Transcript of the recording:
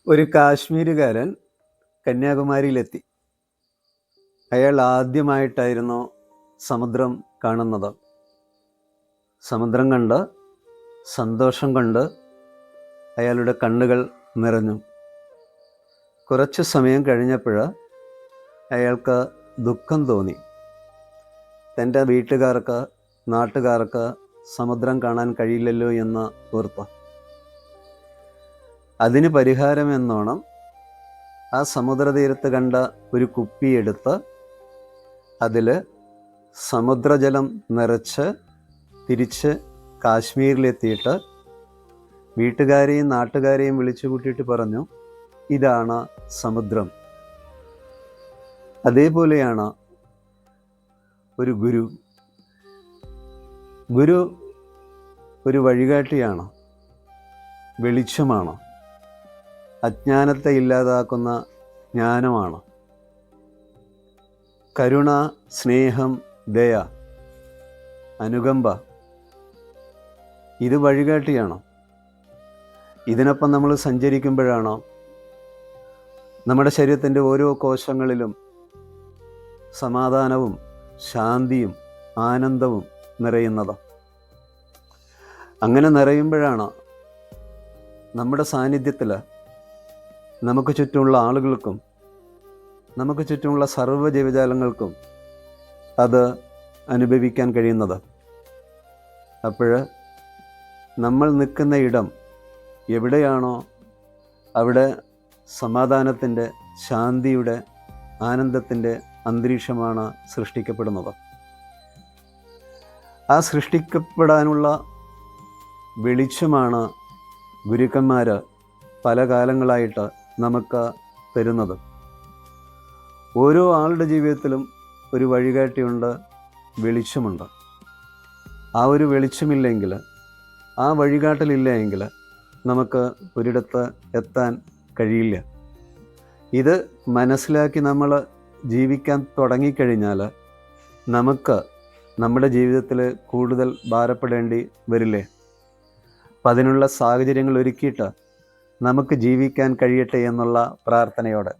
ഒരു കാശ്മീരുകാരൻ കന്യാകുമാരിയിലെത്തി. അയാൾ ആദ്യമായിട്ടായിരുന്നു സമുദ്രം കാണുന്നത്. സമുദ്രം കണ്ട് സന്തോഷം കൊണ്ട് അയാളുടെ കണ്ണുകൾ നിറഞ്ഞു. കുറച്ച് സമയം കഴിഞ്ഞപ്പോൾ അയാൾക്ക് ദുഃഖം തോന്നി. തൻ്റെ വീട്ടുകാർക്ക്, നാട്ടുകാർക്ക് സമുദ്രം കാണാൻ കഴിയില്ലല്ലോ എന്ന് ഓർത്ത്. അതിന് പരിഹാരമെന്നോണം ആ സമുദ്രതീരത്ത് കണ്ട ഒരു കുപ്പിയെടുത്ത് അതിൽ സമുദ്രജലം നിറച്ച് തിരിച്ച് കാശ്മീരിലെത്തിയിട്ട് വീട്ടുകാരെയും നാട്ടുകാരെയും വിളിച്ചു കൂട്ടിയിട്ട് പറഞ്ഞു, ഇതാണ് സമുദ്രം. അതേപോലെയാണ് ഒരു ഗുരു. ഗുരു ഒരു വഴികാട്ടിയാണ്, വെളിച്ചമാണ്, അജ്ഞാനത്തെ ഇല്ലാതാക്കുന്ന ജ്ഞാനമാണ്. കരുണ, സ്നേഹം, ദയ, അനുകമ്പ, ഇത് വഴികാട്ടിയാണ്. ഇതിനൊപ്പം നമ്മൾ സഞ്ചരിക്കുമ്പോഴാണ് നമ്മുടെ ശരീരത്തിൻ്റെ ഓരോ കോശങ്ങളിലും സമാധാനവും ശാന്തിയും ആനന്ദവും നിറയുന്നത്. അങ്ങനെ നിറയുമ്പോഴാണ് നമ്മുടെ സാന്നിധ്യത്തിൽ നമുക്ക് ചുറ്റുമുള്ള ആളുകൾക്കും നമുക്ക് ചുറ്റുമുള്ള സർവ്വ ജീവജാലങ്ങൾക്കും അത് അനുഭവിക്കാൻ കഴിയുന്നത്. അപ്പോൾ നമ്മൾ നിൽക്കുന്ന ഇടം എവിടെയാണോ അവിടെ സമാധാനത്തിൻ്റെ, ശാന്തിയുടെ, ആനന്ദത്തിൻ്റെ അന്തരീക്ഷമാണ് സൃഷ്ടിക്കപ്പെടുന്നത്. ആ സൃഷ്ടിക്കപ്പെടാനുള്ള വെളിച്ചമാണ് ഗുരുക്കന്മാർ പല കാലങ്ങളായിട്ട് നമുക്ക് തരുന്നത്. ഓരോ ആളുടെ ജീവിതത്തിലും ഒരു വഴികാട്ടിയുണ്ട്, വെളിച്ചമുണ്ട്. ആ ഒരു വെളിച്ചമില്ലെങ്കിൽ, ആ വഴികാട്ടലില്ലെങ്കിൽ നമുക്ക് ഒരിടത്ത് എത്താൻ കഴിയില്ല. ഇത് മനസ്സിലാക്കി നമ്മൾ ജീവിക്കാൻ തുടങ്ങിക്കഴിഞ്ഞാൽ നമുക്ക് നമ്മുടെ ജീവിതത്തിൽ കൂടുതൽ ഭാരപ്പെടേണ്ടി വരില്ലേ? അപ്പം അതിനുള്ള സാഹചര്യങ്ങൾ ഒരുക്കിയിട്ട് നമുക്ക് ജീവിക്കാൻ കഴിയട്ടെ എന്നുള്ള പ്രാർത്ഥനയോടെ